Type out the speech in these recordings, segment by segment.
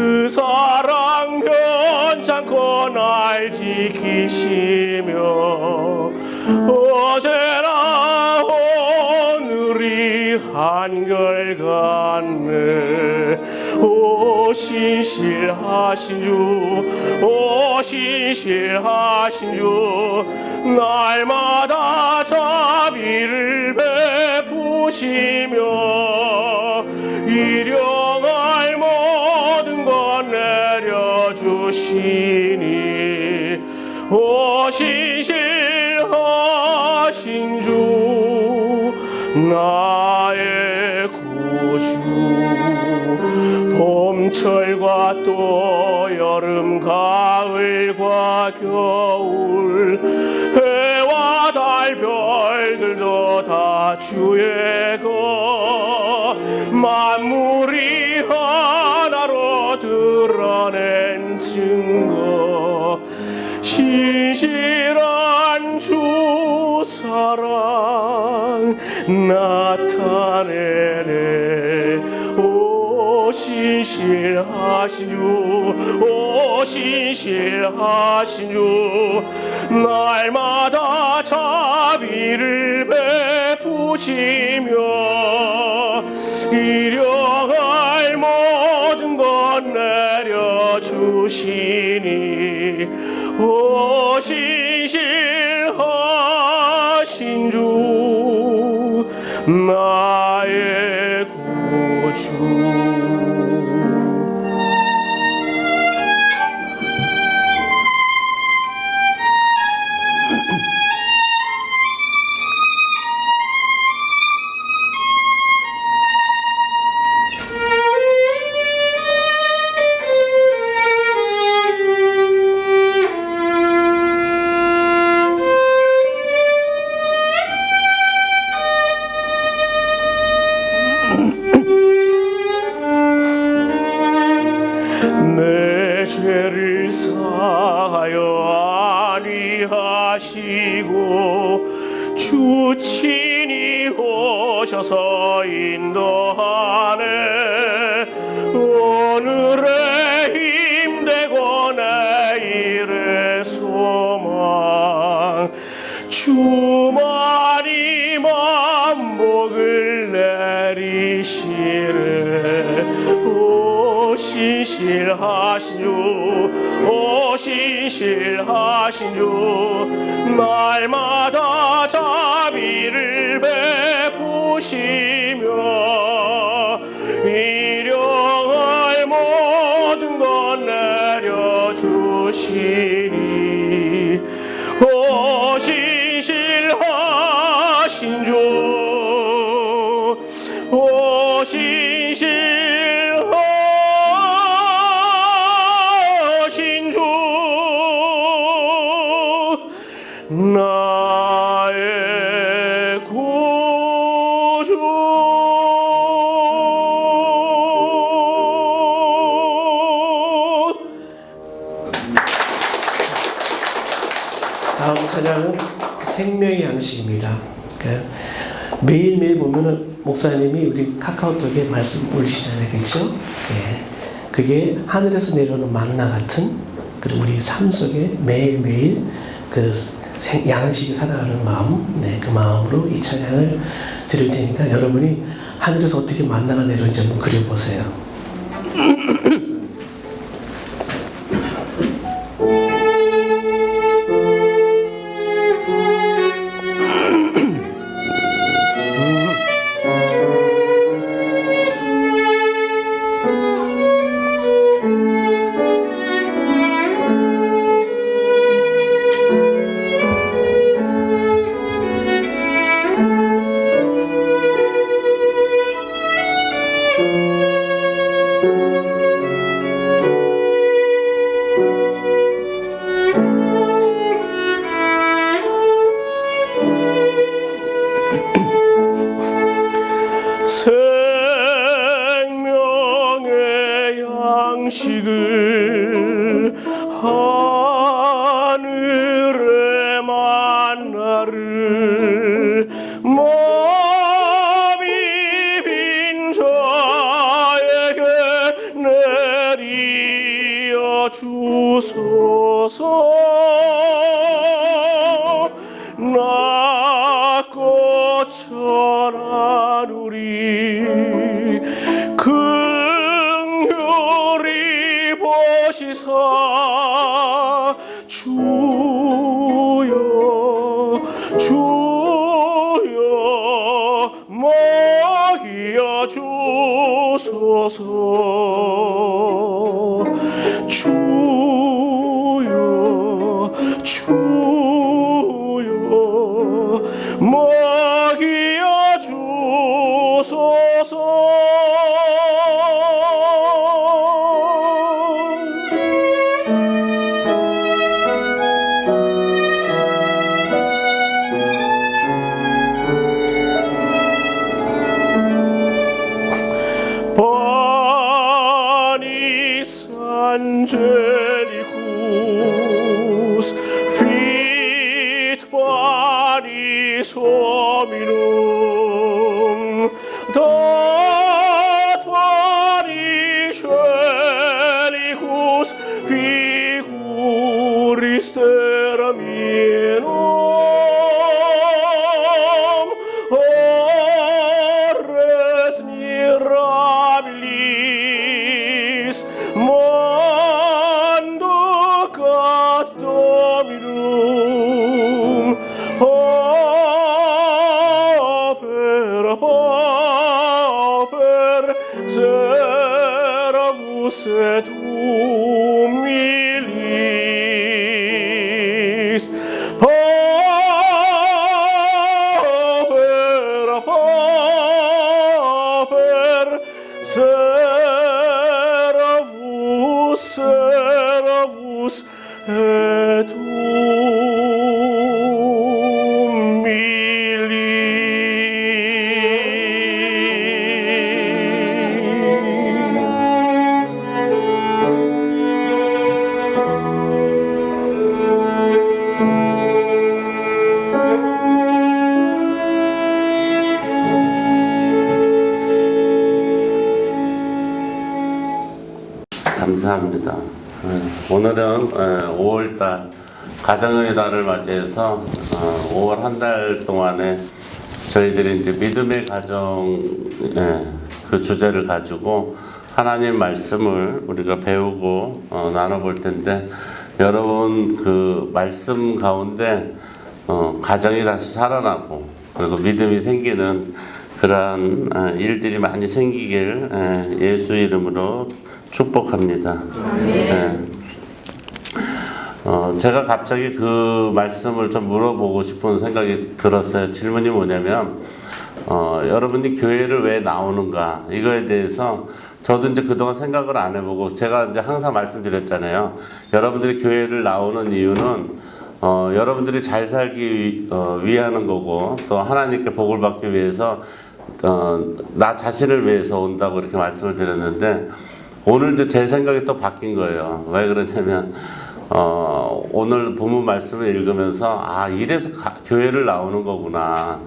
그 사랑 변찮고 날 지키시며 어제나 오늘이 한결같네. 오 신실하신 주, 오 신실하신 주, 날마다 자비를 베푸시며 일용할 모든 것 내려주시니 오 신실하신 주, 나의 구주. 봄철과 또 여름 가을과 겨울 해와 달 별들도 다 주의 것, 만물이 하나로 드러낸 증거, 신실한 주 사랑 나타내네. 오 신실하신 주, 오 신실하신 주, 날마다 자비를 베푸시며 일용할 모든 것 내려주시니 오 신실하신 주, 나의 구주. 내 죄를 사하여 안위하시고 주 친히 오셔서 인도하네. 오늘의 힘되고 내일의 소망, 주만이 만복을 내리시네. 오 신실하신 주, 오 신실하신 주, 날마다 자비를 베푸시며 일용할 모든 것 내려주시니 오 신실하신 주, 오 신실하신 주, 나의 구주. 다음 찬양은 생명의 양식입니다. 매일매일 보면은 목사님이 우리 카카오톡에 말씀 올리시잖아요, 그렇죠? 예, 그게 하늘에서 내려오는 만나 같은 그리고 우리 삶 속에 매일매일 그 양식이 살아가는 마음, 네, 그 마음으로 이 찬양을 드릴 테니까 여러분이 하늘에서 어떻게 만나가 내려오는지 한번 그려보세요. 생명의 양식을 하늘의 만나를 몸이 빈 자에게 내리어 주소서. 낮고 천한 우리 긍휼히 보시사 주여 주여 먹여 주소서. 주여 주여 먹여 주소서. Panis angelicus fit panis hominum dat panis celicus figuris terram inum ores mirabilis manducat Dominum paper servus et humilis paper servus et humilis. 감사합니다. 오늘은 5월달 가정의 달을 맞이해서 5월 한 달 동안에 저희들이 이제 믿음의 가정 그 주제를 가지고 하나님 말씀을 우리가 배우고 나눠볼 텐데, 여러분 그 말씀 가운데 가정이 다시 살아나고 그리고 믿음이 생기는 그러한 일들이 많이 생기길 예수 이름으로 축복합니다. 제가 갑자기 그 말씀을 좀 물어보고 싶은 생각이 들었어요. 질문이 뭐냐면, 여러분이 교회를 왜 나오는가, 이거에 대해서 저도 이제 그동안 생각을 안 해보고, 제가 이제 항상 말씀드렸잖아요. 여러분들이 교회를 나오는 이유는 여러분들이 잘 살기 위하는 거고, 또 하나님께 복을 받기 위해서 나 자신을 위해서 온다고 이렇게 말씀을 드렸는데, 오늘 이제 제 생각이 또 바뀐 거예요. 왜 그러냐면 오늘 본문 말씀을 읽으면서 이래서 교회를 나오는 거구나,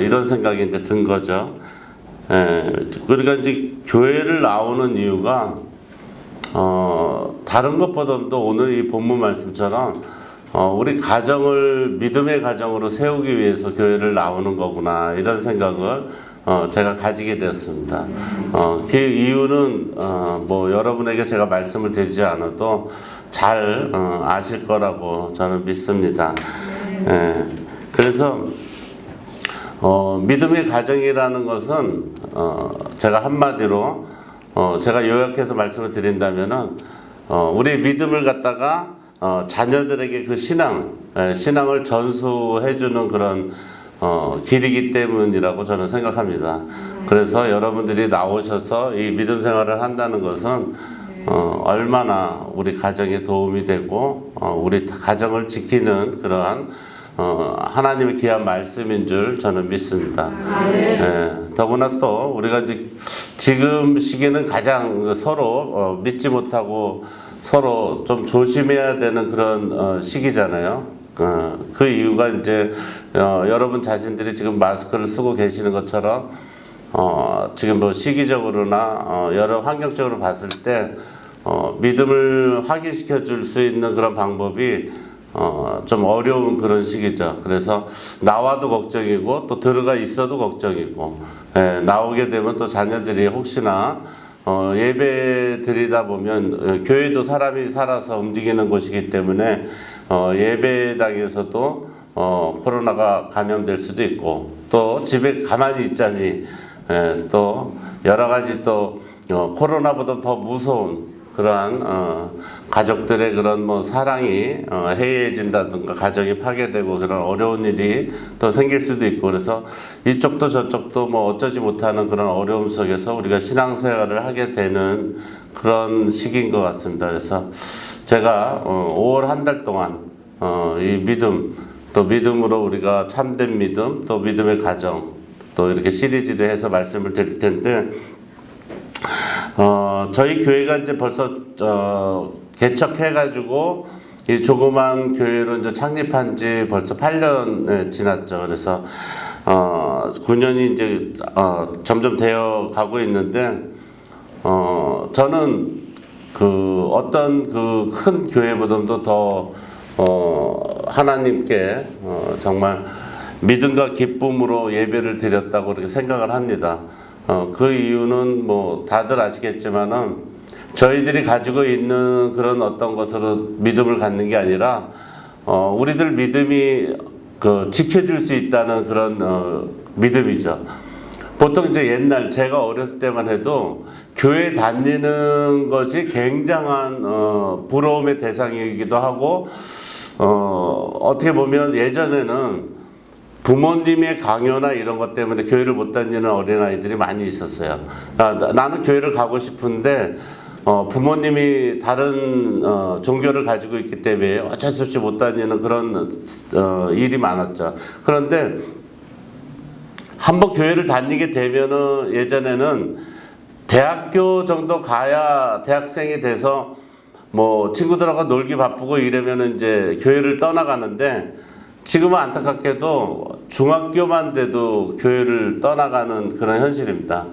이런 생각이 이제 든 거죠. 그러니까 이제 교회를 나오는 이유가 다른 것보다도 오늘 이 본문 말씀처럼 우리 가정을 믿음의 가정으로 세우기 위해서 교회를 나오는 거구나, 이런 생각을 제가 가지게 되었습니다. 그 이유는 뭐 여러분에게 제가 말씀을 드리지 않아도 잘 아실 거라고 저는 믿습니다. 그래서 믿음의 가정이라는 것은 제가 한마디로 제가 요약해서 말씀을 드린다면은 우리 믿음을 갖다가 자녀들에게 그 신앙을 전수해주는 그런 길이기 때문이라고 저는 생각합니다. 그래서 여러분들이 나오셔서 이 믿음 생활을 한다는 것은 얼마나 우리 가정에 도움이 되고 우리 가정을 지키는 그러한 하나님의 귀한 말씀인 줄 저는 믿습니다. 더구나 또 우리가 이제 지금 시기는 가장 서로 믿지 못하고 서로 좀 조심해야 되는 그런 시기잖아요. 그 이유가 이제 여러분 자신들이 지금 마스크를 쓰고 계시는 것처럼 지금 뭐 시기적으로나 여러 환경적으로 봤을 때 믿음을 확인시켜 줄 수 있는 그런 방법이 좀 어려운 그런 시기죠. 그래서 나와도 걱정이고 또 들어가 있어도 걱정이고, 나오게 되면 또 자녀들이 혹시나 예배 드리다 보면 교회도 사람이 살아서 움직이는 곳이기 때문에 예배당에서도 코로나가 감염될 수도 있고, 또 집에 가만히 있자니 또 여러 가지 또 코로나보다 더 무서운 그러한 가족들의 그런 뭐 사랑이 해이해진다든가 가정이 파괴되고 그런 어려운 일이 또 생길 수도 있고, 그래서 이쪽도 저쪽도 뭐 어쩌지 못하는 그런 어려움 속에서 우리가 신앙생활을 하게 되는 그런 시기인 것 같습니다. 그래서 제가 5월 한 달 동안 이 믿음, 또 믿음으로 우리가 참된 믿음, 또 믿음의 가정, 또 이렇게 시리즈로 해서 말씀을 드릴 텐데, 저희 교회가 이제 벌써 개척해가지고 이 조그만 교회로 이제 창립한 지 벌써 8년 지났죠. 그래서 9년이 이제 점점 되어 가고 있는데, 저는 그 어떤 그 큰 교회보다도 더 하나님께 정말 믿음과 기쁨으로 예배를 드렸다고 그렇게 생각을 합니다. 그 이유는 뭐 다들 아시겠지만은 저희들이 가지고 있는 그런 어떤 것으로 믿음을 갖는 게 아니라 우리들 믿음이 그 지켜줄 수 있다는 그런 믿음이죠. 보통 이제 옛날 제가 어렸을 때만 해도 교회 다니는 것이 굉장한 부러움의 대상이기도 하고, 어떻게 보면 예전에는 부모님의 강요나 이런 것 때문에 교회를 못 다니는 어린아이들이 많이 있었어요. 나는 교회를 가고 싶은데 부모님이 다른 종교를 가지고 있기 때문에 어쩔 수 없이 못 다니는 그런 일이 많았죠. 그런데 한번 교회를 다니게 되면은 예전에는 대학교 정도 가야 대학생이 돼서 뭐 친구들하고 놀기 바쁘고 이러면은 이제 교회를 떠나가는데, 지금은 안타깝게도 중학교만 돼도 교회를 떠나가는 그런 현실입니다.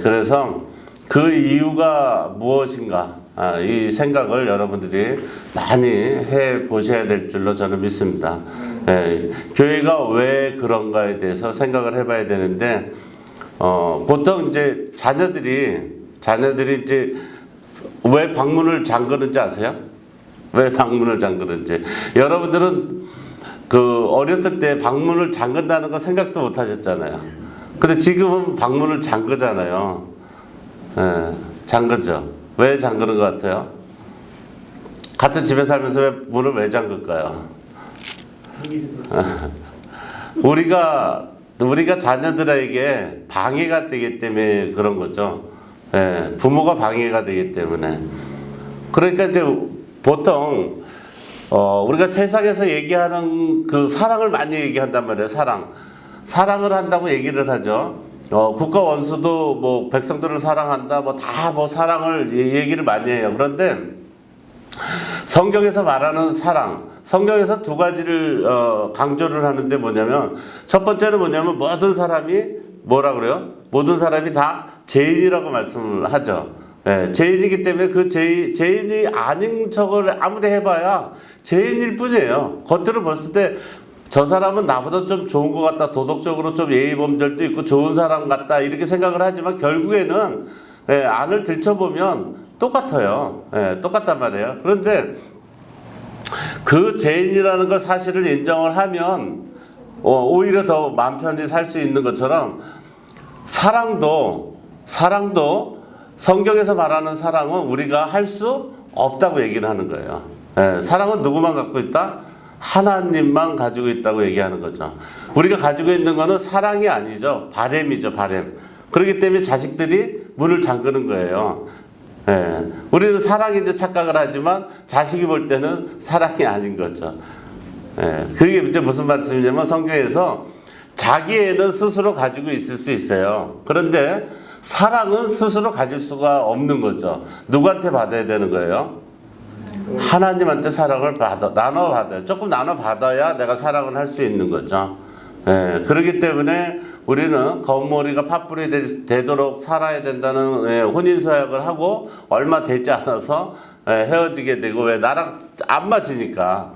그래서 그 이유가 무엇인가, 이 생각을 여러분들이 많이 해 보셔야 될 줄로 저는 믿습니다. 교회가 왜 그런가에 대해서 생각을 해봐야 되는데, 보통 이제 자녀들이 이제 왜 방문을 잠그는지 아세요? 왜 방문을 잠그는지. 여러분들은 그 어렸을 때 방문을 잠근다는 거 생각도 못 하셨잖아요. 근데 지금은 방문을 잠그잖아요. 잠그죠. 왜 잠그는 것 같아요? 같은 집에 살면서 왜 문을 왜 잠글까요? 우리가 자녀들에게 방해가 되기 때문에 그런 거죠. 부모가 방해가 되기 때문에. 그러니까 이제 보통 우리가 세상에서 얘기하는 그 사랑을 많이 얘기한단 말이에요. 사랑을 한다고 얘기를 하죠. 국가 원수도 뭐 백성들을 사랑한다, 뭐 다 뭐 사랑을 얘기를 많이 해요. 그런데 성경에서 말하는 사랑, 성경에서 두 가지를 강조를 하는데 뭐냐면, 첫 번째는 뭐냐면 모든 사람이 뭐라 그래요? 모든 사람이 다 죄인이라고 말씀을 하죠. 죄인이기 때문에 그 죄인이 아닌 척을 아무리 해봐야 죄인일 뿐이에요. 겉으로 봤을 때 저 사람은 나보다 좀 좋은 것 같다, 도덕적으로 좀 예의범절도 있고 좋은 사람 같다, 이렇게 생각을 하지만 결국에는 안을 들춰보면 똑같아요. 똑같단 말이에요. 그런데 그 죄인이라는 걸 사실을 인정을 하면 오히려 더 마음 편히 살 수 있는 것처럼, 사랑도 성경에서 말하는 사랑은 우리가 할 수 없다고 얘기를 하는 거예요. 사랑은 누구만 갖고 있다? 하나님만 가지고 있다고 얘기하는 거죠. 우리가 가지고 있는 거는 사랑이 아니죠. 바램이죠, 바램. 그렇기 때문에 자식들이 문을 잠그는 거예요. 우리는 사랑인 줄 착각을 하지만 자식이 볼 때는 사랑이 아닌 거죠. 그게 이제 무슨 말씀이냐면, 성경에서 자기 애는 스스로 가지고 있을 수 있어요. 그런데 사랑은 스스로 가질 수가 없는 거죠. 누구한테 받아야 되는 거예요? 하나님한테 사랑을 나눠 받아요. 조금 나눠 받아야 내가 사랑을 할 수 있는 거죠. 그렇기 때문에 우리는 검머리가 팥불이 되도록 살아야 된다는 혼인서약을 하고 얼마 되지 않아서 헤어지게 되고, 왜 나랑 안 맞으니까,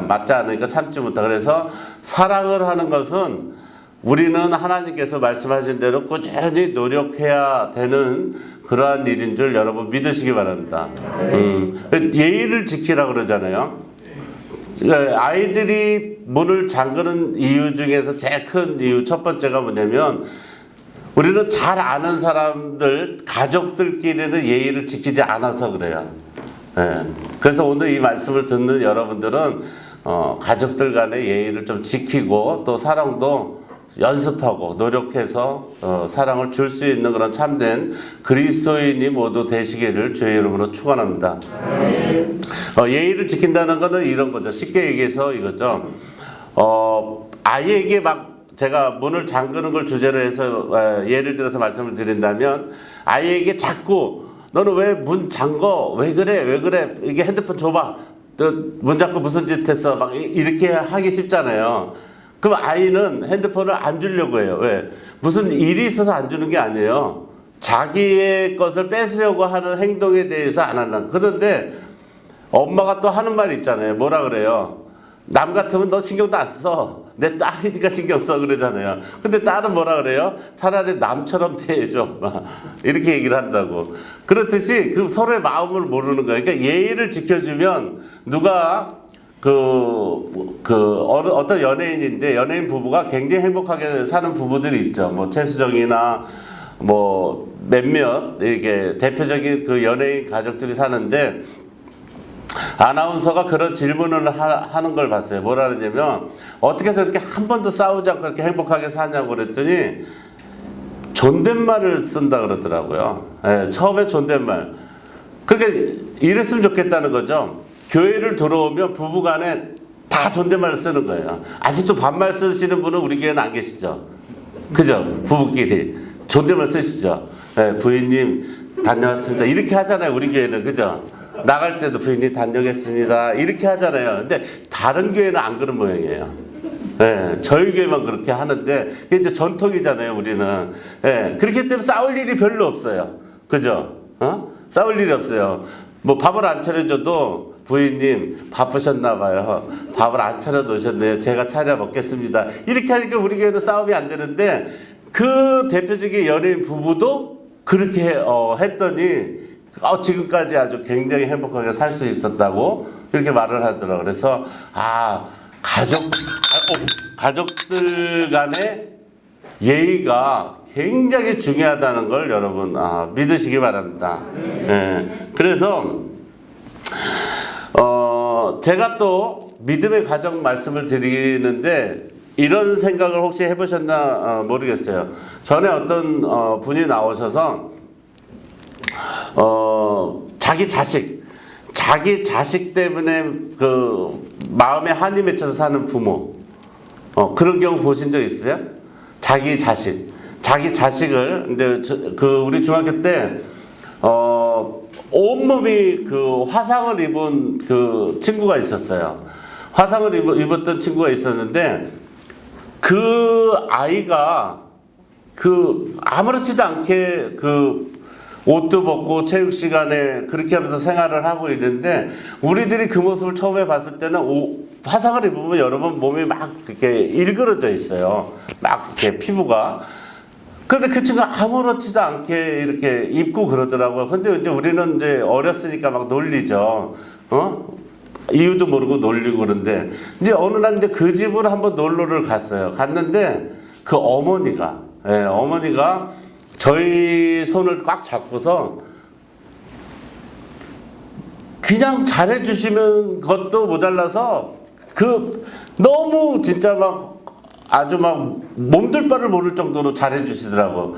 맞지 않으니까 참지 못하. 그래서 사랑을 하는 것은 우리는 하나님께서 말씀하신 대로 꾸준히 노력해야 되는 그러한 일인 줄 여러분 믿으시기 바랍니다. 예의를 지키라 그러잖아요. 아이들이 문을 잠그는 이유 중에서 제일 큰 이유 첫 번째가 뭐냐면, 우리는 잘 아는 사람들, 가족들끼리는 예의를 지키지 않아서 그래요. 그래서 오늘 이 말씀을 듣는 여러분들은 가족들 간의 예의를 좀 지키고, 또 사랑도 연습하고 노력해서 사랑을 줄 수 있는 그런 참된 그리스도인이 모두 되시기를 주의 이름으로 축원합니다. 예의를 지킨다는 것은 이런 거죠. 쉽게 얘기해서 이거죠. 아이에게 막 제가 문을 잠그는 걸 주제로 해서 예를 들어서 말씀을 드린다면, 아이에게 자꾸 너는 왜 문 잠궈? 왜 그래? 이게 핸드폰 줘봐. 문 잠궈 무슨 짓 했어? 막 이렇게 하기 쉽잖아요. 그럼 아이는 핸드폰을 안 주려고 해요. 왜? 무슨 일이 있어서 안 주는 게 아니에요. 자기의 것을 뺏으려고 하는 행동에 대해서 안 한다. 그런데 엄마가 또 하는 말이 있잖아요. 뭐라 그래요? 남 같으면 너 신경도 안 써. 내 딸이니까 신경 써 그러잖아요. 근데 딸은 뭐라 그래요? 차라리 남처럼 대해줘. 이렇게 얘기를 한다고. 그렇듯이 그 서로의 마음을 모르는 거예요. 그러니까 예의를 지켜주면 누가 어떤 연예인인데, 연예인 부부가 굉장히 행복하게 사는 부부들이 있죠. 뭐 최수정이나 뭐 몇몇 이게 대표적인 그 연예인 가족들이 사는데, 아나운서가 그런 질문을 하는 걸 봤어요. 뭐라 그러냐면, 어떻게 해서 이렇게 한 번도 싸우지 않고 이렇게 행복하게 사냐고 그랬더니 존댓말을 쓴다 그러더라고요. 처음에 존댓말. 그러니까 이랬으면 좋겠다는 거죠. 교회를 들어오면 부부간에 다 존댓말을 쓰는 거예요. 아직도 반말 쓰시는 분은 우리 교회는 안 계시죠? 그죠? 부부끼리 존댓말 쓰시죠? 부인님 다녀왔습니다. 이렇게 하잖아요. 우리 교회는. 그죠? 나갈 때도 부인님 다녀오겠습니다. 이렇게 하잖아요. 근데 다른 교회는 안 그런 모양이에요. 저희 교회만 그렇게 하는데, 그게 이제 전통이잖아요. 우리는. 그렇기 때문에 싸울 일이 별로 없어요. 그죠? 싸울 일이 없어요. 뭐 밥을 안 차려줘도 부인님 바쁘셨나 봐요. 밥을 안 차려 놓으셨네요. 제가 차려 먹겠습니다. 이렇게 하니까 우리 교회는 싸움이 안 되는데, 그 대표적인 연예인 부부도 그렇게 했더니 지금까지 아주 굉장히 행복하게 살 수 있었다고 이렇게 말을 하더라고요. 그래서 가족들 간의 예의가 굉장히 중요하다는 걸 여러분 믿으시기 바랍니다. 그래서 제가 또 믿음의 가정 말씀을 드리는데, 이런 생각을 혹시 해보셨나 모르겠어요. 전에 어떤 분이 나오셔서 자기 자식 때문에 그 마음에 한이 맺혀서 사는 부모, 그런 경우 보신 적 있어요? 자기 자식을, 근데 우리 중학교 때 온몸이 그 화상을 입은 그 친구가 있었어요. 화상을 입었던 친구가 있었는데, 그 아이가 아무렇지도 않게 옷도 벗고 체육 시간에 그렇게 하면서 생활을 하고 있는데, 우리들이 그 모습을 처음에 봤을 때는 화상을 입으면 여러분 몸이 막 이렇게 일그러져 있어요. 막 이렇게 피부가. 근데 그 친구가 아무렇지도 않게 이렇게 입고 그러더라고요. 근데 이제 우리는 이제 어렸으니까 막 놀리죠. 이유도 모르고 놀리고 그런데, 이제 어느 날 이제 그 집으로 한번 놀러를 갔어요. 갔는데 그 어머니가 저희 손을 꽉 잡고서 그냥 잘해주시는 것도 모자라서 너무 진짜 아주 몸둘 바를 모를 정도로 잘해주시더라고.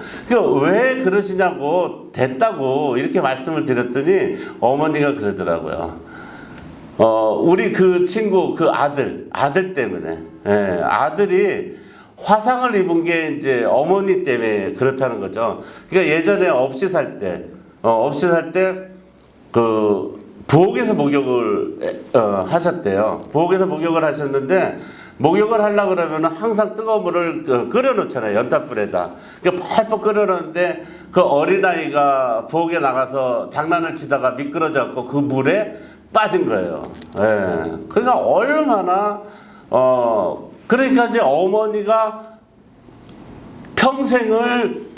왜 그러시냐고, 됐다고 이렇게 말씀을 드렸더니 어머니가 그러더라고요. 우리 그 친구 그 아들 때문에, 아들이 화상을 입은 게 이제 어머니 때문에 그렇다는 거죠. 그러니까 예전에 없이 살 때 그 부엌에서 목욕을 하셨대요. 부엌에서 목욕을 하셨는데, 목욕을 하려고 그러면 항상 뜨거운 물을 끓여놓잖아요. 연탄불에다. 펄펄 끓여놓는데 그 어린아이가 부엌에 나가서 장난을 치다가 미끄러져갖고 그 물에 빠진 거예요. 예. 그러니까 얼마나, 그러니까 이제 어머니가 평생을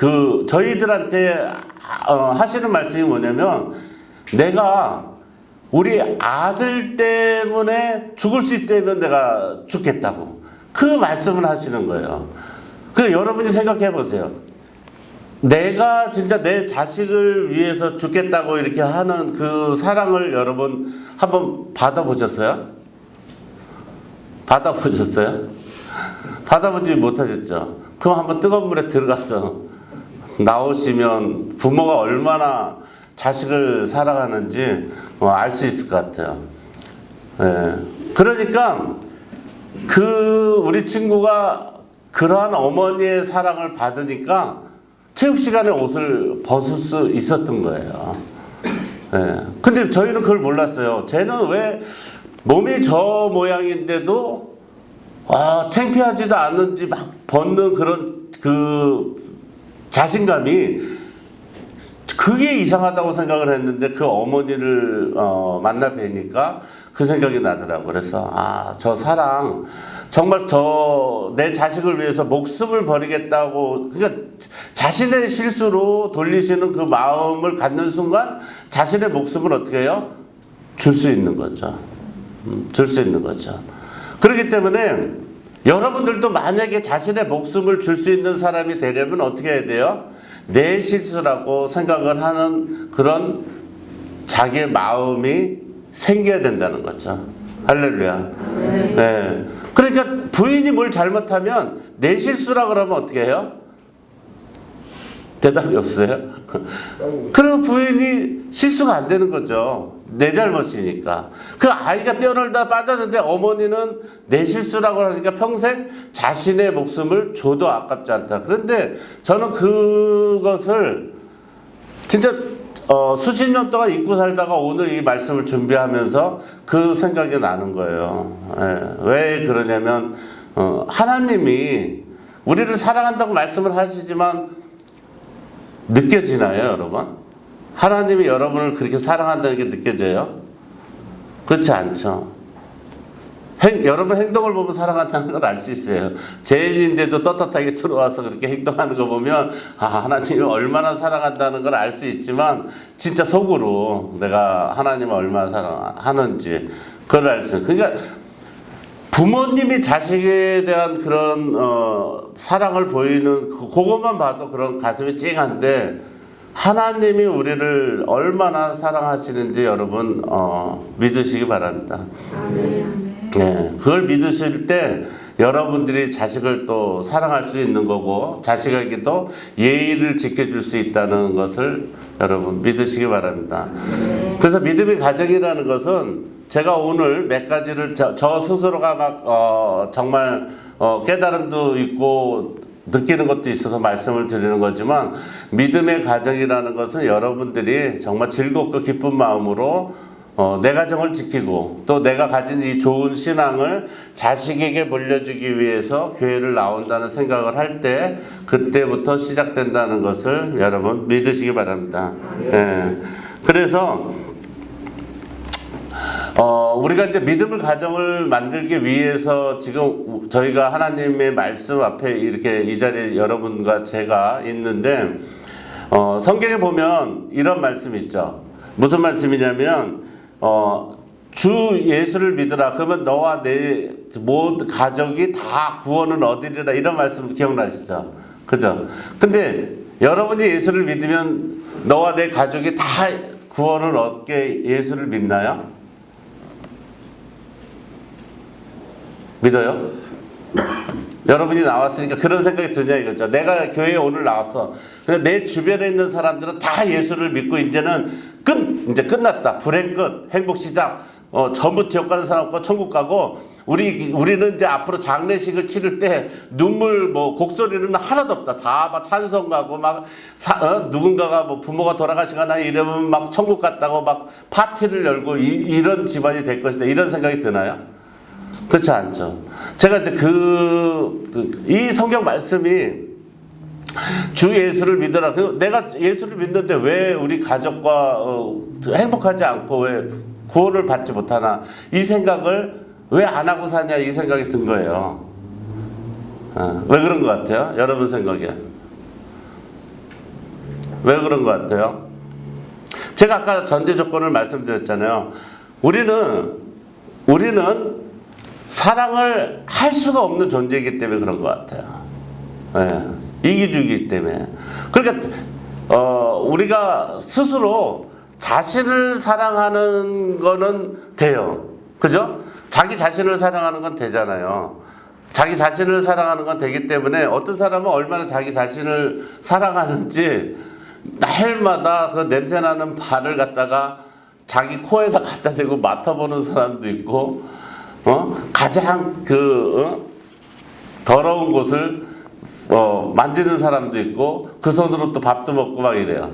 저희들한테 하시는 말씀이 뭐냐면, 내가 우리 아들 때문에 죽을 수 있다면 내가 죽겠다고. 그 말씀을 하시는 거예요. 여러분이 생각해 보세요. 내가 진짜 내 자식을 위해서 죽겠다고 이렇게 하는 그 사랑을 여러분 한번 받아보셨어요? 받아보셨어요? 받아보지 못하셨죠? 그럼 한번 뜨거운 물에 들어가서 나오시면 부모가 얼마나 자식을 사랑하는지 알 수 있을 것 같아요. 예. 그러니까 우리 친구가 그러한 어머니의 사랑을 받으니까 체육 시간에 옷을 벗을 수 있었던 거예요. 예. 근데 저희는 그걸 몰랐어요. 쟤는 왜 몸이 저 모양인데도 창피하지도 않은지 막 벗는 그런 자신감이, 그게 이상하다고 생각을 했는데 그 어머니를 만나 뵈니까 그 생각이 나더라고요. 그래서 저 사랑, 정말 내 자식을 위해서 목숨을 버리겠다고, 그러니까 자신의 실수로 돌리시는 그 마음을 갖는 순간 자신의 목숨을 어떻게 해요? 줄 수 있는 거죠. 줄 수 있는 거죠. 그렇기 때문에 여러분들도 만약에 자신의 목숨을 줄 수 있는 사람이 되려면 어떻게 해야 돼요? 내 실수라고 생각을 하는 그런 자기의 마음이 생겨야 된다는 거죠. 할렐루야. 네. 그러니까 부인이 뭘 잘못하면 내 실수라 그러면 어떻게 해요? 대답이 없어요. 그럼 부인이 실수가 안 되는 거죠. 내 잘못이니까. 그 아이가 뛰어놀다 빠졌는데 어머니는 내 실수라고 하니까 평생 자신의 목숨을 줘도 아깝지 않다. 그런데 저는 그것을 진짜 수십 년 동안 잊고 살다가 오늘 이 말씀을 준비하면서 그 생각이 나는 거예요. 예. 왜 그러냐면 하나님이 우리를 사랑한다고 말씀을 하시지만 느껴지나요, 여러분? 하나님이 여러분을 그렇게 사랑한다는 게 느껴져요? 그렇지 않죠. 여러분 행동을 보면 사랑한다는 걸 알 수 있어요. 죄인인데도 떳떳하게 들어와서 그렇게 행동하는 거 보면 하나님을 얼마나 사랑한다는 걸 알 수 있지만 진짜 속으로 내가 하나님을 얼마나 사랑하는지 그걸 알 수 있어요. 그러니까 부모님이 자식에 대한 그런 사랑을 보이는 그것만 봐도 그런 가슴이 찡한데, 하나님이 우리를 얼마나 사랑하시는지 여러분 믿으시기 바랍니다. 네, 그걸 믿으실 때 여러분들이 자식을 또 사랑할 수 있는 거고 자식에게도 예의를 지켜줄 수 있다는 것을 여러분 믿으시기 바랍니다. 그래서 믿음의 가정이라는 것은 제가 오늘 몇 가지를 저 스스로가 막 정말 깨달음도 있고 느끼는 것도 있어서 말씀을 드리는 거지만, 믿음의 가정이라는 것은 여러분들이 정말 즐겁고 기쁜 마음으로 내 가정을 지키고 또 내가 가진 이 좋은 신앙을 자식에게 물려주기 위해서 교회를 나온다는 생각을 할 때 그때부터 시작된다는 것을 여러분 믿으시기 바랍니다. 예. 그래서 우리가 이제 믿음의 가정을 만들기 위해서 지금 저희가 하나님의 말씀 앞에 이렇게 이 자리에 여러분과 제가 있는데, 성경에 보면 이런 말씀이 있죠. 무슨 말씀이냐면 주 예수를 믿으라. 그러면 너와 내 모든 가족이 다 구원을 얻으리라. 이런 말씀 기억나시죠? 그죠? 근데 여러분이 예수를 믿으면 너와 내 가족이 다 구원을 얻게 예수를 믿나요? 믿어요? 여러분이 나왔으니까 그런 생각이 드냐 이거죠. 내가 교회에 오늘 나왔어. 내 주변에 있는 사람들은 다 예수를 믿고 이제는 이제 끝났다. 불행 끝. 행복 시작. 전부 지옥 가는 사람 없고 천국 가고, 우리는 이제 앞으로 장례식을 치를 때 눈물 곡소리는 하나도 없다. 다 막 찬송 가고 누군가가 부모가 돌아가시거나 이러면 막 천국 갔다고 막 파티를 열고 이런 집안이 될 것이다. 이런 생각이 드나요? 그렇지 않죠. 제가 이제 이 성경 말씀이 주 예수를 믿어라. 내가 예수를 믿는데 왜 우리 가족과 행복하지 않고 왜 구원을 받지 못하나? 이 생각을 왜 안 하고 사냐? 이 생각이 든 거예요. 왜 그런 것 같아요? 여러분 생각에. 왜 그런 것 같아요? 제가 아까 전제 조건을 말씀드렸잖아요. 우리는 사랑을 할 수가 없는 존재이기 때문에 그런 것 같아요. 이기주의이기 때문에. 그러니까 우리가 스스로 자신을 사랑하는 거는 돼요. 그죠? 자기 자신을 사랑하는 건 되잖아요. 자기 자신을 사랑하는 건 되기 때문에 어떤 사람은 얼마나 자기 자신을 사랑하는지 날마다 그 냄새나는 발을 갖다가 자기 코에다 갖다 대고 맡아보는 사람도 있고, 가장 더러운 곳을 만지는 사람도 있고, 그 손으로 또 밥도 먹고 막 이래요.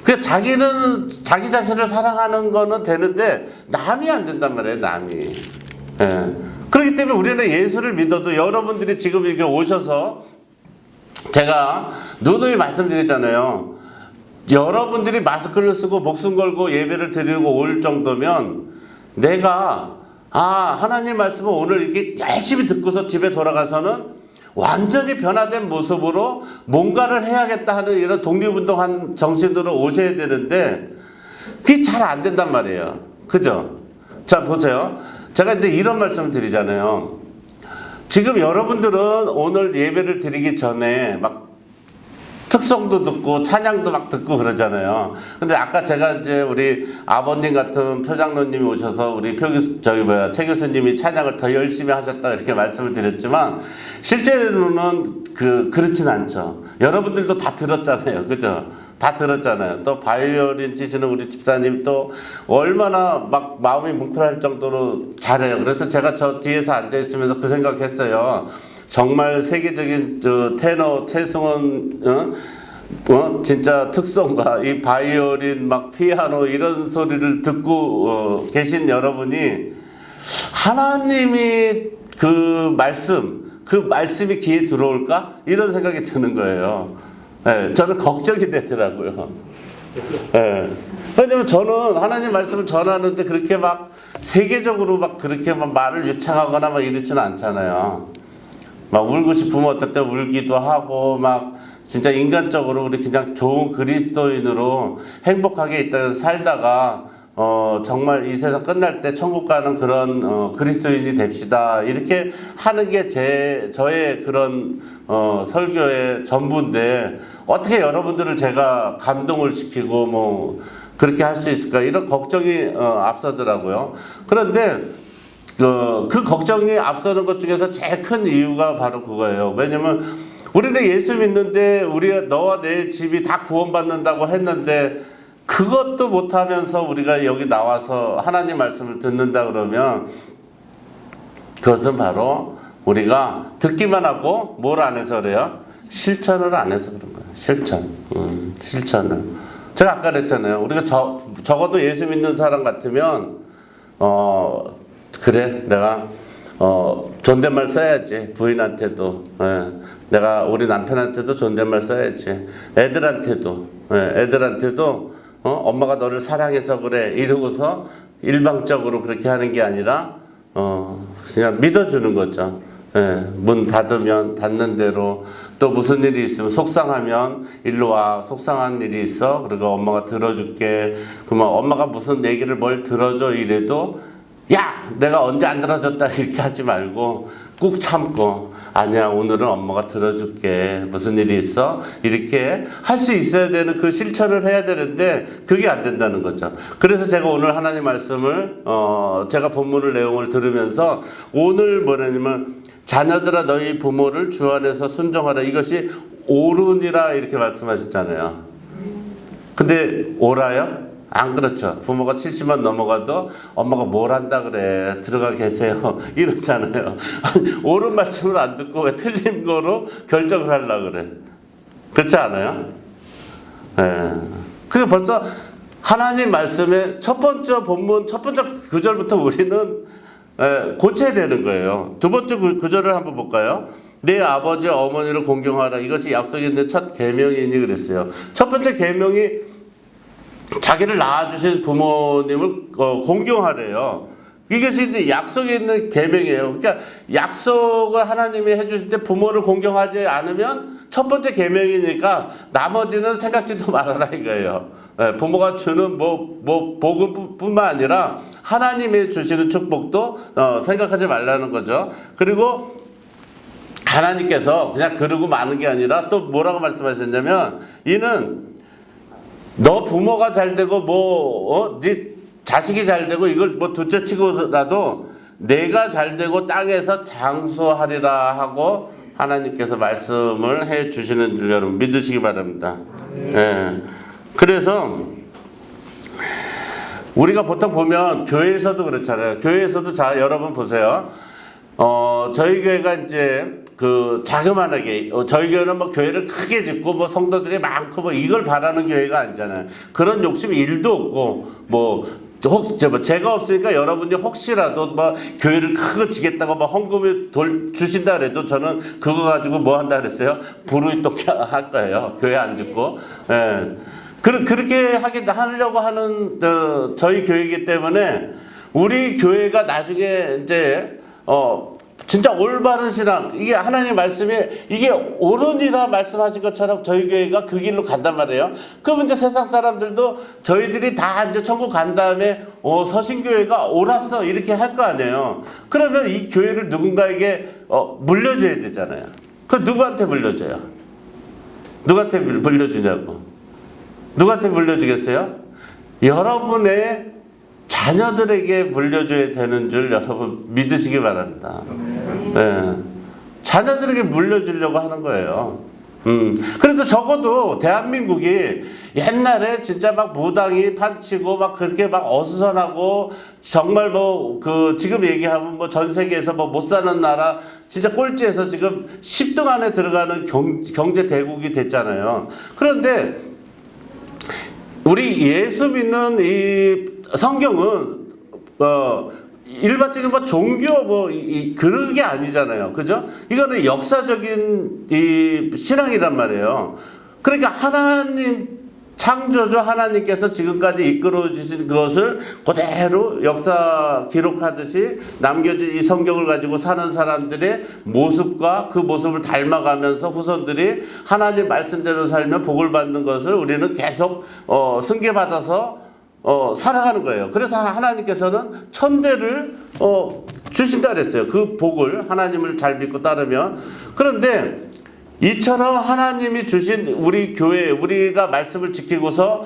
그 자기는 자기 자신을 사랑하는 거는 되는데 남이 안 된단 말이에요. 남이. 그렇기 때문에 우리는 예수를 믿어도 여러분들이 지금 이렇게 오셔서 제가 누누이 말씀드렸잖아요. 여러분들이 마스크를 쓰고 목숨 걸고 예배를 드리고 올 정도면 내가 하나님 말씀을 오늘 이렇게 열심히 듣고서 집에 돌아가서는 완전히 변화된 모습으로 뭔가를 해야겠다 하는 이런 독립운동한 정신으로 오셔야 되는데 그게 잘 안 된단 말이에요. 그죠? 자, 보세요. 제가 이제 이런 말씀을 드리잖아요. 지금 여러분들은 오늘 예배를 드리기 전에 막 특송도 듣고 찬양도 막 듣고 그러잖아요. 근데 아까 제가 이제 우리 아버님 같은 표장로님이 오셔서 우리 최 교수님이 찬양을 더 열심히 하셨다 이렇게 말씀을 드렸지만 실제로는 그렇진 않죠. 여러분들도 다 들었잖아요. 그죠? 다 들었잖아요. 또 바이올린 치시는 우리 집사님 또 얼마나 막 마음이 뭉클할 정도로 잘해요. 그래서 제가 저 뒤에서 앉아있으면서 그 생각했어요. 정말 세계적인 테너 최승원 진짜 특성과 이 바이올린 막 피아노 이런 소리를 듣고 계신 여러분이 하나님이 그 말씀이 귀에 들어올까? 이런 생각이 드는 거예요. 저는 걱정이 되더라고요. 왜냐면 저는 하나님 말씀을 전하는데 그렇게 막 세계적으로 막 그렇게 막 말을 유창하거나 막 이렇지는 않잖아요. 막 울고 싶으면 어떨 때 울기도 하고 막 진짜 인간적으로 우리 그냥 좋은 그리스도인으로 행복하게 있다 살다가 정말 이 세상 끝날 때 천국 가는 그런 그리스도인이 됩시다 이렇게 하는 게 저의 그런 설교의 전부인데 어떻게 여러분들을 제가 감동을 시키고 뭐 그렇게 할 수 있을까 이런 걱정이 앞서더라고요. 그런데 그 걱정이 앞서는 것 중에서 제일 큰 이유가 바로 그거예요. 왜냐면 우리는 예수 믿는데 너와 내 집이 다 구원받는다고 했는데 그것도 못하면서 우리가 여기 나와서 하나님 말씀을 듣는다 그러면 그것은 바로 우리가 듣기만 하고 뭘 안 해서 그래요? 실천을 안 해서 그런 거예요. 실천을. 제가 아까 그랬잖아요. 우리가 적어도 예수 믿는 사람 같으면 그래 내가 존댓말 써야지. 부인한테도 내가 우리 남편한테도 존댓말 써야지. 애들한테도 엄마가 너를 사랑해서 그래 이러고서 일방적으로 그렇게 하는 게 아니라 그냥 믿어주는 거죠. 문 닫으면 닫는 대로 또 무슨 일이 있으면 속상하면 일로 와 속상한 일이 있어 그리고 엄마가 들어줄게. 그러면 엄마가 무슨 얘기를 뭘 들어줘 이래도 야 내가 언제 안 들어줬다 이렇게 하지 말고 꾹 참고 아니야 오늘은 엄마가 들어줄게 무슨 일이 있어 이렇게 할 수 있어야 되는 그 실천을 해야 되는데 그게 안 된다는 거죠. 그래서 제가 오늘 하나님 말씀을 제가 본문을 내용을 들으면서 오늘 뭐냐면 자녀들아 너희 부모를 주 안에서 순종하라 이것이 옳으니라 이렇게 말씀하셨잖아요. 근데 옳아요? 안 그렇죠. 부모가 70만 넘어가도 엄마가 뭘 한다 그래 들어가 계세요 이러잖아요. 옳은 말씀을 안 듣고 왜 틀린 거로 결정을 하려고 그래. 그렇지 않아요? 그게 벌써 하나님 말씀의 첫 번째 본문 첫 번째 구절부터 우리는 고쳐야 되는 거예요. 두 번째 구절을 한번 볼까요? 내 아버지 어머니를 공경하라. 이것이 약속이 있는 첫 계명이니 그랬어요. 첫 번째 계명이 자기를 낳아주신 부모님을 공경하래요. 이것이 이제 약속이 있는 계명이에요. 그러니까 약속을 하나님이 해주실 때 부모를 공경하지 않으면 첫 번째 계명이니까 나머지는 생각지도 말아라 이거예요. 부모가 주는 복음뿐만 아니라 하나님이 주시는 축복도 생각하지 말라는 거죠. 그리고 하나님께서 그냥 그러고 마는 게 아니라 또 뭐라고 말씀하셨냐면 이는 너 부모가 잘 되고 네 자식이 잘 되고 이걸 둘째치고라도 내가 잘 되고 땅에서 장수하리라 하고 하나님께서 말씀을 해 주시는 줄 여러분 믿으시기 바랍니다. 그래서 우리가 보통 보면 교회에서도 그렇잖아요. 교회에서도 자 여러분 보세요. 저희 교회가 이제 자그만하게 저희 교회는 교회를 크게 짓고 성도들이 많고 이걸 바라는 교회가 아니잖아요. 그런 욕심이 1도 없고 제가 없으니까 여러분이 혹시라도 교회를 크게 지겠다고 헌금을 주신다 그래도 저는 그거 가지고 뭐 한다 그랬어요? 부르이똥 할 거예요. 교회 안 짓고. 그렇게 하려고 하는 저희 교회이기 때문에 우리 교회가 나중에 이제 진짜 올바른 신앙, 이게 하나님 말씀이 이게 옳으니라 말씀하신 것처럼 저희 교회가 그 길로 간단 말이에요. 그러면 이제 세상 사람들도 저희들이 다 이제 천국 간 다음에 서신교회가 옳았어 이렇게 할 거 아니에요. 그러면 이 교회를 누군가에게 물려줘야 되잖아요. 그 누구한테 물려줘요? 누구한테 물려주냐고? 누구한테 물려주겠어요? 여러분의 자녀들에게 물려줘야 되는 줄 여러분 믿으시기 바랍니다. 자녀들에게 물려주려고 하는 거예요. 그래도 적어도 대한민국이 옛날에 진짜 무당이 판치고 그렇게 어수선하고 정말 지금 얘기하면 전 세계에서 못 사는 나라 진짜 꼴찌에서 지금 10등 안에 들어가는 경제 대국이 됐잖아요. 그런데 우리 예수 믿는 이 성경은 일반적인 종교 그런 게 아니잖아요. 그죠? 이거는 역사적인 이 신앙이란 말이에요. 그러니까 하나님 창조주 하나님께서 지금까지 이끌어 주신 것을 그대로 역사 기록하듯이 남겨진 이 성경을 가지고 사는 사람들의 모습과 그 모습을 닮아가면서 후손들이 하나님 말씀대로 살면 복을 받는 것을 우리는 계속 승계받아서 살아가는 거예요. 그래서 하나님께서는 천대를 주신다 그랬어요. 그 복을 하나님을 잘 믿고 따르면. 그런데 이처럼 하나님이 주신 우리 교회, 우리가 말씀을 지키고서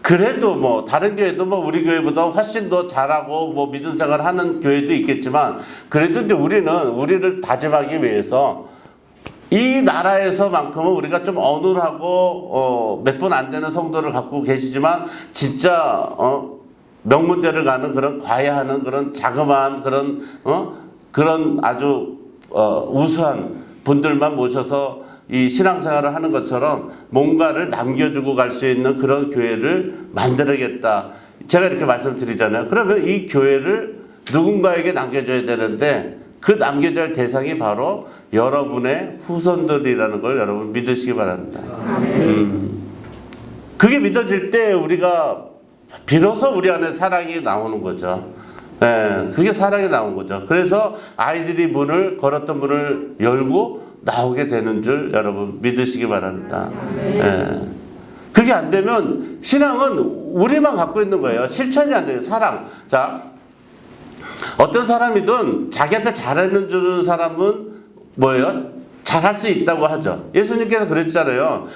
그래도 다른 교회도 우리 교회보다 훨씬 더 잘하고 믿음 생활 하는 교회도 있겠지만 그래도 이제 우리를 다짐하기 위해서 이 나라에서만큼은 우리가 좀 어눌하고 몇 분 안 되는 성도를 갖고 계시지만 진짜 명문대를 가는 그런 과외하는 그런 자그마한 그런 아주 우수한 분들만 모셔서 이 신앙생활을 하는 것처럼 뭔가를 남겨주고 갈 수 있는 그런 교회를 만들어야겠다. 제가 이렇게 말씀드리잖아요. 그러면 이 교회를 누군가에게 남겨줘야 되는데 그 남겨줘야 할 대상이 바로 여러분의 후손들이라는 걸 여러분 믿으시기 바랍니다. 그게 믿어질 때 우리가 비로소 우리 안에 사랑이 나오는 거죠. 그게 사랑이 나온 거죠. 그래서 아이들이 문을 걸었던 문을 열고 나오게 되는 줄 여러분 믿으시기 바랍니다. 그게 안 되면 신앙은 우리만 갖고 있는 거예요. 실천이 안 돼요. 사랑. 자, 어떤 사람이든 자기한테 잘하는 주는 사람은 뭐예요? 잘할 수 있다고 하죠. 예수님께서 그랬잖아요.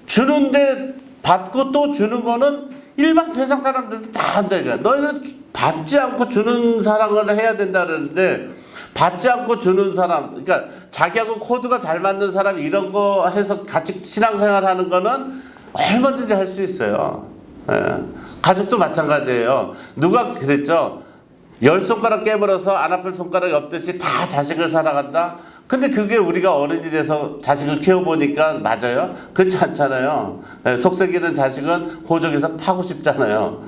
주는데 받고 또 주는 거는 일반 세상 사람들도 다 한다. 너희는 받지 않고 주는 사랑을 해야 된다 그러는데 받지 않고 주는 사람, 그러니까 자기하고 코드가 잘 맞는 사람 이런 거 해서 같이 신앙생활 하는 거는 얼마든지 할 수 있어요. 가족도 마찬가지예요. 누가 그랬죠? 10손가락 깨물어서 안 아플 손가락이 없듯이 다 자식을 사랑한다? 근데 그게 우리가 어른이 돼서 자식을 키워보니까 맞아요? 그렇지 않잖아요. 속썩이는 자식은 호적에서 파고 싶잖아요.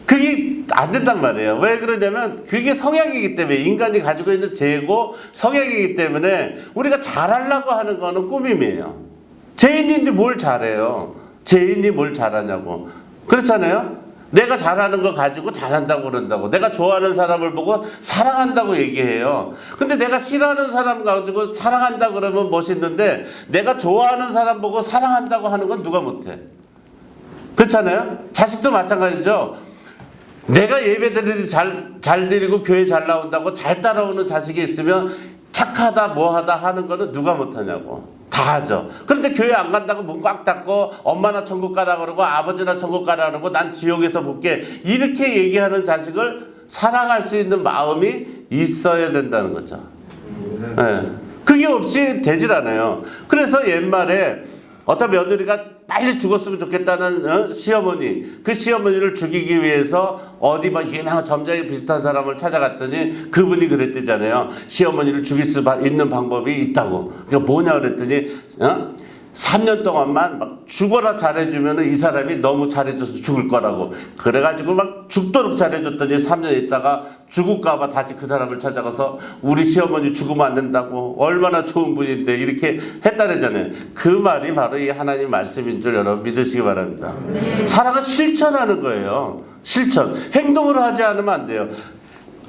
그게 안 된단 말이에요. 왜 그러냐면 그게 성향이기 때문에, 인간이 가지고 있는 죄고 성향이기 때문에 우리가 잘하려고 하는 거는 꾸밈이에요. 죄인인데 뭘 잘해요? 죄인이 뭘 잘하냐고. 그렇잖아요? 내가 잘하는 거 가지고 잘한다고 그런다고. 내가 좋아하는 사람을 보고 사랑한다고 얘기해요. 근데 내가 싫어하는 사람 가지고 사랑한다 그러면 멋있는데, 내가 좋아하는 사람 보고 사랑한다고 하는 건 누가 못해? 그렇잖아요? 자식도 마찬가지죠. 내가 예배드리기 잘 드리고 교회 잘 나온다고 잘 따라오는 자식이 있으면 착하다 뭐하다 하는 거는 누가 못하냐고. 다 하죠. 그런데 교회 안 간다고 문 꽉 닫고 엄마나 천국 가라 그러고 아버지나 천국 가라 그러고 난 지옥에서 볼게, 이렇게 얘기하는 자식을 사랑할 수 있는 마음이 있어야 된다는 거죠. 네. 그게 없이 되질 않아요. 그래서 옛말에 어떤 며느리가 빨리 죽었으면 좋겠다는 시어머니, 그 시어머니를 죽이기 위해서 어디 막 유명한 점장이 비슷한 사람을 찾아갔더니 그분이 그랬대잖아요. 시어머니를 죽일 수 있는 방법이 있다고. 그러니까 뭐냐 그랬더니 3년 동안만 막 죽어라 잘해주면 이 사람이 너무 잘해줘서 죽을 거라고. 그래가지고 막 죽도록 잘해줬더니 3년 있다가 죽을까봐 다시 그 사람을 찾아가서 우리 시어머니 죽으면 안 된다고, 얼마나 좋은 분인데, 이렇게 했다랬잖아요. 그 말이 바로 이 하나님 말씀인 줄 여러분 믿으시기 바랍니다. 사랑은 실천하는 거예요. 실천. 행동으로 하지 않으면 안 돼요.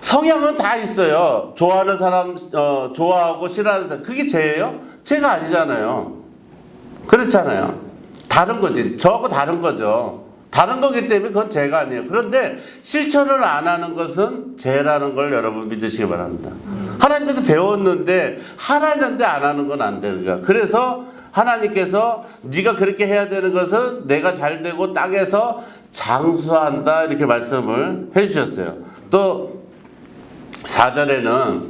성향은 다 있어요. 좋아하는 사람 좋아하고 싫어하는 사람, 그게 죄예요? 죄가 아니잖아요. 그렇잖아요. 다른 거지. 저하고 다른 거죠. 다른 거기 때문에 그건 죄가 아니에요. 그런데 실천을 안 하는 것은 죄라는 걸 여러분 믿으시기 바랍니다. 하나님께서 배웠는데 하나님한테 안 하는 건 안 돼요. 그래서 하나님께서 네가 그렇게 해야 되는 것은 내가 잘 되고 땅에서 장수한다, 이렇게 말씀을 해주셨어요. 또 4절에는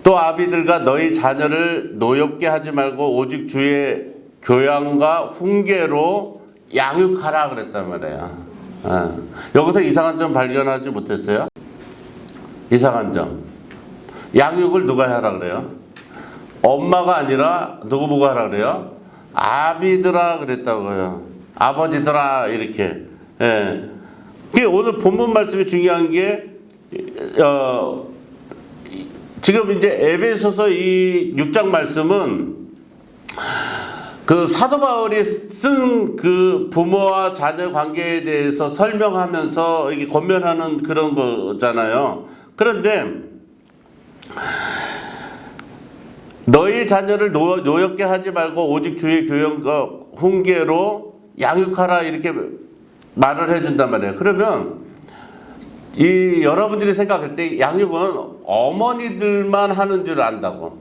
또 아비들과 너희 자녀를 노엽게 하지 말고 오직 주의 교양과 훈계로 양육하라 그랬단 말이에요. 여기서 이상한 점 발견하지 못했어요? 이상한 점. 양육을 누가 하라 그래요? 엄마가 아니라 누구 보고 하라 그래요? 아비들아 그랬다고요. 아버지들아, 이렇게. 예. 오늘 본문 말씀이 중요한 게 지금 이제 에베소서 이 6장 말씀은 그 사도 바울이 쓴 그 부모와 자녀 관계에 대해서 설명하면서 이게 권면하는 그런 거잖아요. 그런데 너희 자녀를 노엽게 하지 말고 오직 주의 교양과 훈계로 양육하라, 이렇게 말을 해준단 말이에요. 그러면 여러분들이 생각할 때 양육은 어머니들만 하는 줄 안다고.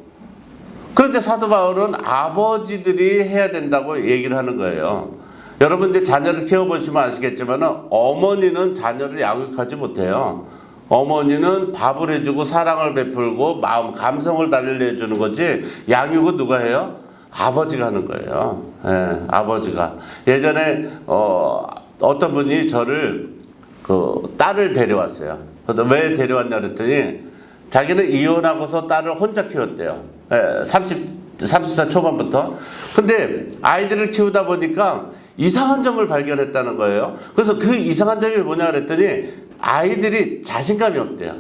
그런데 사도 바울은 아버지들이 해야 된다고 얘기를 하는 거예요. 여러분들 자녀를 키워보시면 아시겠지만 어머니는 자녀를 양육하지 못해요. 어머니는 밥을 해주고 사랑을 베풀고 마음, 감성을 달래주는 거지, 양육은 누가 해요? 아버지가 하는 거예요. 예, 아버지가. 예전에 어떤 분이 저를 딸을 데려왔어요. 그래서 왜 데려왔냐 그랬더니 자기는 이혼하고서 딸을 혼자 키웠대요. 30살 초반부터. 근데 아이들을 키우다 보니까 이상한 점을 발견했다는 거예요. 그래서 그 이상한 점이 뭐냐 그랬더니 아이들이 자신감이 없대요.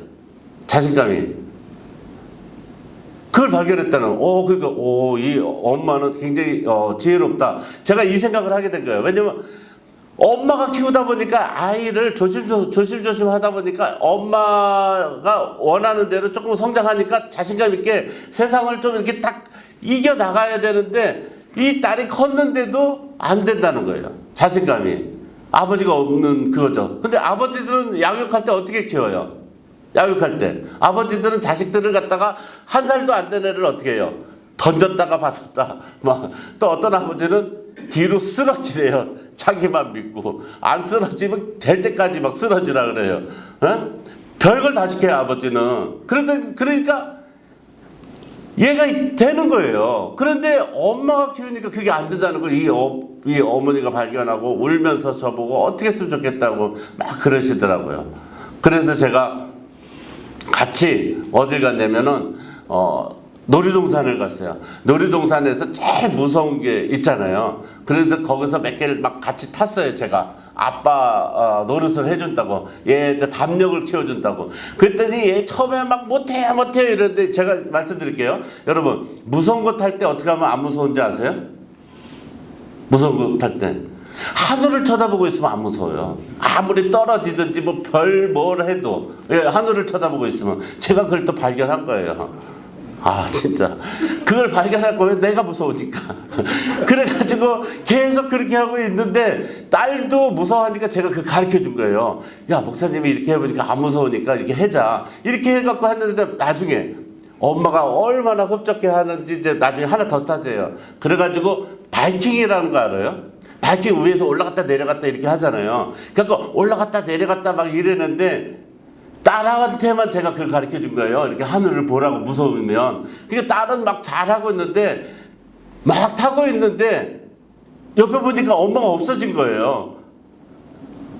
자신감이. 그걸 발견했다는 그러니까 이 엄마는 굉장히 지혜롭다. 제가 이 생각을 하게 된 거예요. 왜냐면 엄마가 키우다 보니까 아이를 조심조심 하다 보니까 엄마가 원하는 대로 조금 성장하니까 자신감 있게 세상을 좀 이렇게 딱 이겨 나가야 되는데 이 딸이 컸는데도 안 된다는 거예요. 자신감이. 아버지가 없는 그거죠. 근데 아버지들은 양육할 때 어떻게 키워요? 양육할 때 아버지들은 자식들을 갖다가 1살도 안 된 애를 어떻게 해요? 던졌다가 받았다. 또 어떤 아버지는 뒤로 쓰러지래요. 자기만 믿고. 안 쓰러지면 될 때까지 막 쓰러지라 그래요. 별걸 다 시켜요, 아버지는. 그러니까 얘가 되는 거예요. 그런데 엄마가 키우니까 그게 안 된다는 걸 이 어머니가 발견하고 울면서 저보고 어떻게 했으면 좋겠다고 막 그러시더라고요. 그래서 제가 같이 어딜 갔냐면은 놀이동산을 갔어요. 놀이동산에서 제일 무서운 게 있잖아요. 그래서 거기서 몇 개를 막 같이 탔어요, 제가. 아빠 노릇을 해준다고, 얘 담력을 키워준다고. 그랬더니 얘 처음에 막 못해 이러는데, 제가 말씀드릴게요. 여러분, 무서운 거 탈 때 어떻게 하면 안 무서운지 아세요? 무서운 거 탈 때 하늘을 쳐다보고 있으면 안 무서워요. 아무리 떨어지든지 뭐 별 뭘 해도, 예, 하늘을 쳐다보고 있으면. 제가 그걸 또 발견한 거예요. 아, 진짜 그걸 발견할 거면 내가 무서우니까. 그래가지고 계속 그렇게 하고 있는데, 딸도 무서워하니까 제가 그걸 가르쳐 준 거예요. 야, 목사님이 이렇게 해보니까 안 무서우니까 이렇게 해자, 이렇게 해갖고 했는데, 나중에 엄마가 얼마나 흡족해 하는지 이제 나중에 하나 더 타져요. 그래가지고 바이킹이라는 거 알아요? 바이킹 위에서 올라갔다 내려갔다 이렇게 하잖아요. 그러니까 올라갔다 내려갔다 막 이러는데, 딸한테만 제가 그걸 가르쳐 준 거예요. 이렇게 하늘을 보라고, 무서우면. 그러니까 딸은 막 잘하고 있는데, 막 타고 있는데, 옆에 보니까 엄마가 없어진 거예요.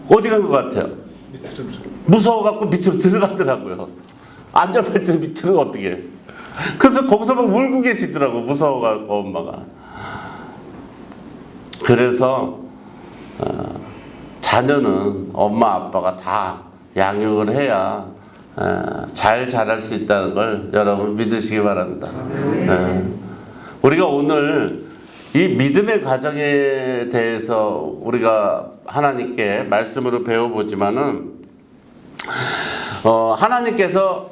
어디 간 것 같아요? 밑으로 들어. 무서워갖고 밑으로 들어갔더라고요. 안전벨트 밑으로 어떻게. 그래서 거기서 막 울고 계시더라고, 무서워갖고 엄마가. 그래서 자녀는 엄마 아빠가 다 양육을 해야 잘 자랄 수 있다는 걸 여러분 믿으시기 바랍니다. 우리가 오늘 이 믿음의 과정에 대해서 우리가 하나님께 말씀으로 배워보지만은, 하나님께서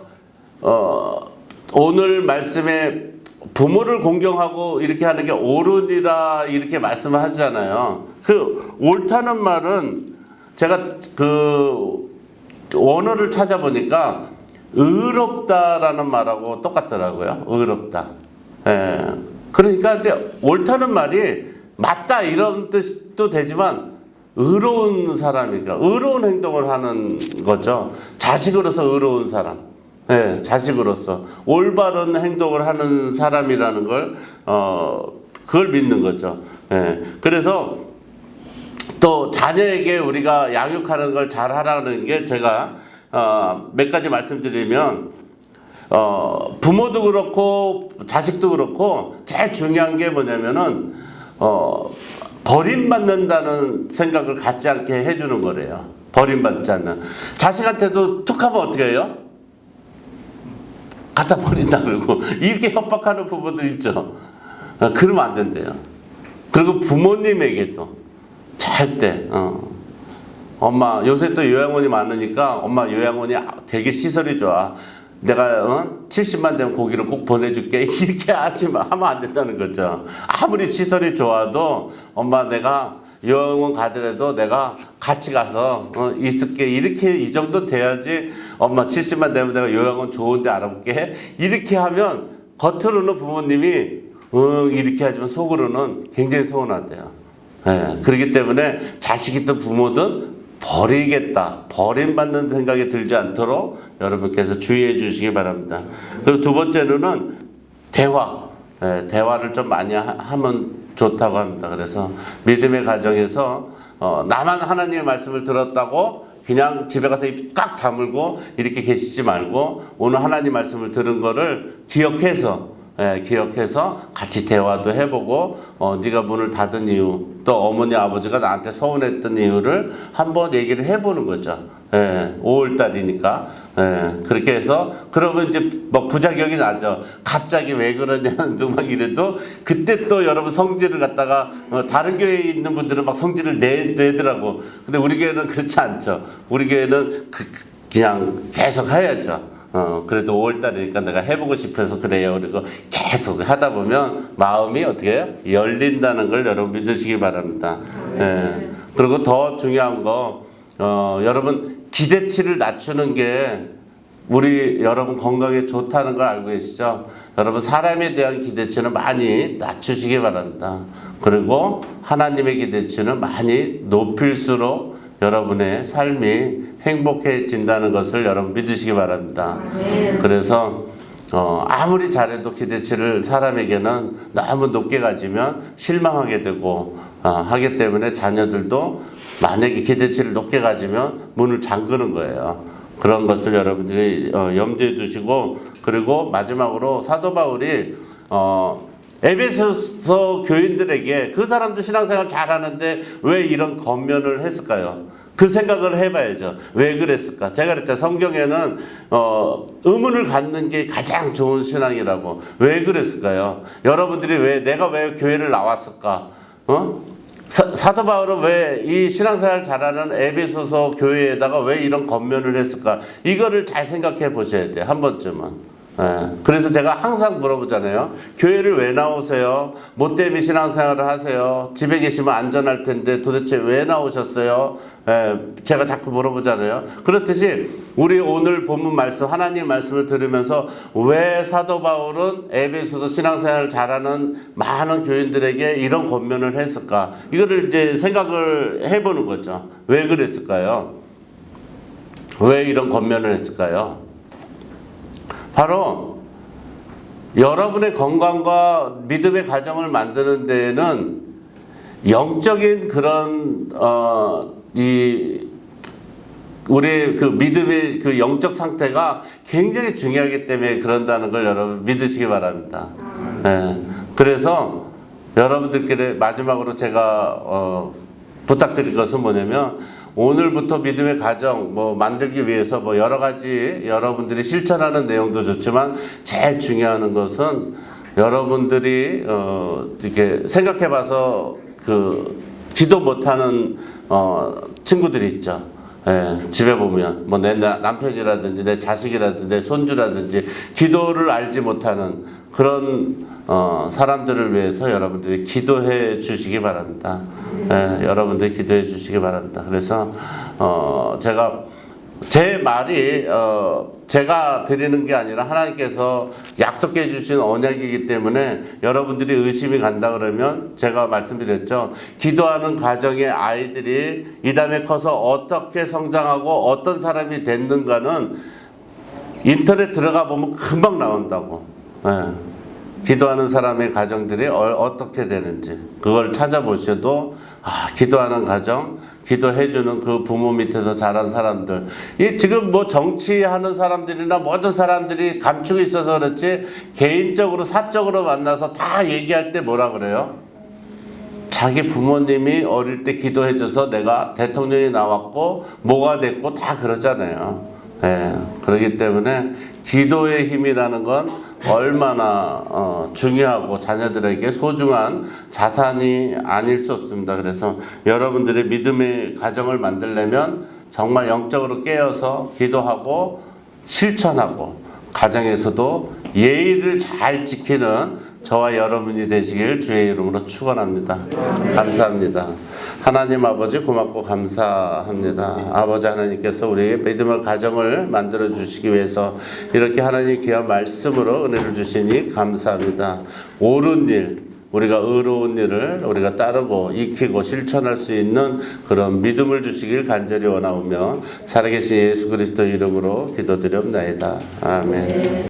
오늘 말씀에 부모를 공경하고 이렇게 하는 게 옳으니라 이렇게 말씀을 하잖아요. 그 옳다는 말은 제가 그 원어를 찾아보니까 의롭다라는 말하고 똑같더라고요. 의롭다. 예. 그러니까 이제 옳다는 말이 맞다 이런 뜻도 되지만, 의로운 사람이니까 의로운 행동을 하는 거죠. 자식으로서 의로운 사람. 예, 자식으로서 올바른 행동을 하는 사람이라는 걸 그걸 믿는 거죠. 예. 그래서 또 자녀에게 우리가 양육하는 걸 잘 하라는 게, 제가 몇 가지 말씀드리면, 부모도 그렇고 자식도 그렇고 제일 중요한 게 뭐냐면은 버림받는다는 생각을 갖지 않게 해주는 거래요. 버림받지 않는. 자식한테도 툭 하면 어떻게 해요? 갖다 버린다 그러고 이렇게 협박하는 부모들 있죠. 그러면 안 된대요. 그리고 부모님에게도 절대 엄마, 요새 또 요양원이 많으니까 엄마 요양원이 되게 시설이 좋아, 내가 70만 되면 거기를 꼭 보내줄게, 이렇게 하면 안 된다는 거죠. 아무리 시설이 좋아도 엄마 내가 요양원 가더라도 내가 같이 가서 있을게, 이렇게 이 정도 돼야지. 엄마 70만 되면 내가 요양원 좋은 데 알아볼게, 이렇게 하면 겉으로는 부모님이 이렇게 하지만 속으로는 굉장히 서운하대요. 예, 그렇기 때문에 자식이든 부모든 버리겠다, 버림받는 생각이 들지 않도록 여러분께서 주의해 주시기 바랍니다. 그리고 두 번째로는 대화. 예, 대화를 좀 많이 하면 좋다고 합니다. 그래서 믿음의 가정에서 나만 하나님의 말씀을 들었다고 그냥 집에 가서 입 꽉 다물고 이렇게 계시지 말고, 오늘 하나님 말씀을 들은 거를 기억해서 같이 대화도 해보고, 네가 문을 닫은 이유, 또 어머니 아버지가 나한테 서운했던 이유를 한번 얘기를 해보는 거죠. 5월달이니까. 그렇게 해서, 그러면 이제 뭐 부작용이 나죠. 갑자기 왜 그러냐는 막 이래도, 그때 또 여러분 성질을 갖다가, 다른 교회에 있는 분들은 막 성질을 내더라고. 근데 우리 교회는 그렇지 않죠. 우리 교회는 그냥 계속 해야죠. 그래도 5월달이니까 내가 해보고 싶어서 그래요. 그리고 계속 하다 보면 마음이 어떻게 해요? 열린다는 걸 여러분 믿으시기 바랍니다. 그리고 더 중요한 거, 여러분 기대치를 낮추는 게 우리 여러분 건강에 좋다는 걸 알고 계시죠? 여러분 사람에 대한 기대치는 많이 낮추시기 바랍니다. 그리고 하나님의 기대치는 많이 높일수록 여러분의 삶이 행복해진다는 것을 여러분 믿으시기 바랍니다. 그래서 아무리 잘해도 기대치를 사람에게는 너무 높게 가지면 실망하게 되고 하기 때문에, 자녀들도 만약에 기대치를 높게 가지면 문을 잠그는 거예요. 그런 것을 여러분들이 염두에 두시고, 그리고 마지막으로 사도 바울이 에베소서 교인들에게 그 사람도 신앙생활 잘하는데 왜 이런 겉면을 했을까요? 그 생각을 해봐야죠. 왜 그랬을까? 제가 그랬죠. 성경에는 의문을 갖는 게 가장 좋은 신앙이라고. 왜 그랬을까요? 여러분들이 내가 왜 교회를 나왔을까? 사도 바울은 왜 이 신앙생활 잘하는 에베소서 교회에다가 왜 이런 겉면을 했을까? 이거를 잘 생각해 보셔야 돼요. 한 번쯤은. 그래서 제가 항상 물어보잖아요. 교회를 왜 나오세요? 뭐 때문에 신앙생활을 하세요? 집에 계시면 안전할 텐데 도대체 왜 나오셨어요? 제가 자꾸 물어보잖아요. 그렇듯이 우리 오늘 본문 말씀, 하나님 말씀을 들으면서 왜 사도 바울은 에베소서 신앙생활을 잘하는 많은 교인들에게 이런 권면을 했을까? 이거를 이제 생각을 해보는 거죠. 왜 그랬을까요? 왜 이런 권면을 했을까요? 바로 여러분의 건강과 믿음의 가정을 만드는 데에는 영적인 그런 우리의 그 믿음의 그 영적 상태가 굉장히 중요하기 때문에 그런다는 걸 여러분 믿으시기 바랍니다. 그래서 여러분들끼리 마지막으로 제가 부탁드릴 것은 뭐냐면 오늘부터 믿음의 가정 만들기 위해서 여러 가지 여러분들이 실천하는 내용도 좋지만 제일 중요한 것은 여러분들이 이렇게 생각해봐서 그 기도 못하는 친구들이 있죠. 집에 보면 내 남편이라든지 내 자식이라든지 내 손주라든지 기도를 알지 못하는 그런 사람들을 위해서 여러분들이 기도해 주시기 바랍니다. 여러분들이 기도해 주시기 바랍니다. 그래서 제가 제 말이 제가 드리는 게 아니라 하나님께서 약속해 주신 언약이기 때문에 여러분들이 의심이 간다 그러면 제가 말씀드렸죠. 기도하는 가정의 아이들이 이 다음에 커서 어떻게 성장하고 어떤 사람이 됐는가는 인터넷 들어가 보면 금방 나온다고. 기도하는 사람의 가정들이 어떻게 되는지 그걸 찾아보셔도 기도하는 가정, 기도해주는 그 부모 밑에서 자란 사람들, 지금 정치하는 사람들이나 모든 사람들이 감추고 있어서 그렇지 개인적으로 사적으로 만나서 다 얘기할 때 뭐라 그래요? 자기 부모님이 어릴 때 기도해줘서 내가 대통령이 나왔고 뭐가 됐고 다 그러잖아요. 그렇기 때문에 기도의 힘이라는 건 얼마나 중요하고 자녀들에게 소중한 자산이 아닐 수 없습니다. 그래서 여러분들의 믿음의 가정을 만들려면 정말 영적으로 깨어서 기도하고 실천하고 가정에서도 예의를 잘 지키는 저와 여러분이 되시길 주의 이름으로 축원합니다. 감사합니다. 하나님 아버지 고맙고 감사합니다. 아버지 하나님께서 우리의 믿음의 가정을 만들어 주시기 위해서 이렇게 하나님 귀한 말씀으로 은혜를 주시니 감사합니다. 옳은 일, 우리가 의로운 일을 우리가 따르고 익히고 실천할 수 있는 그런 믿음을 주시길 간절히 원하오며 살아계신 예수 그리스도 이름으로 기도드렸나이다. 아멘.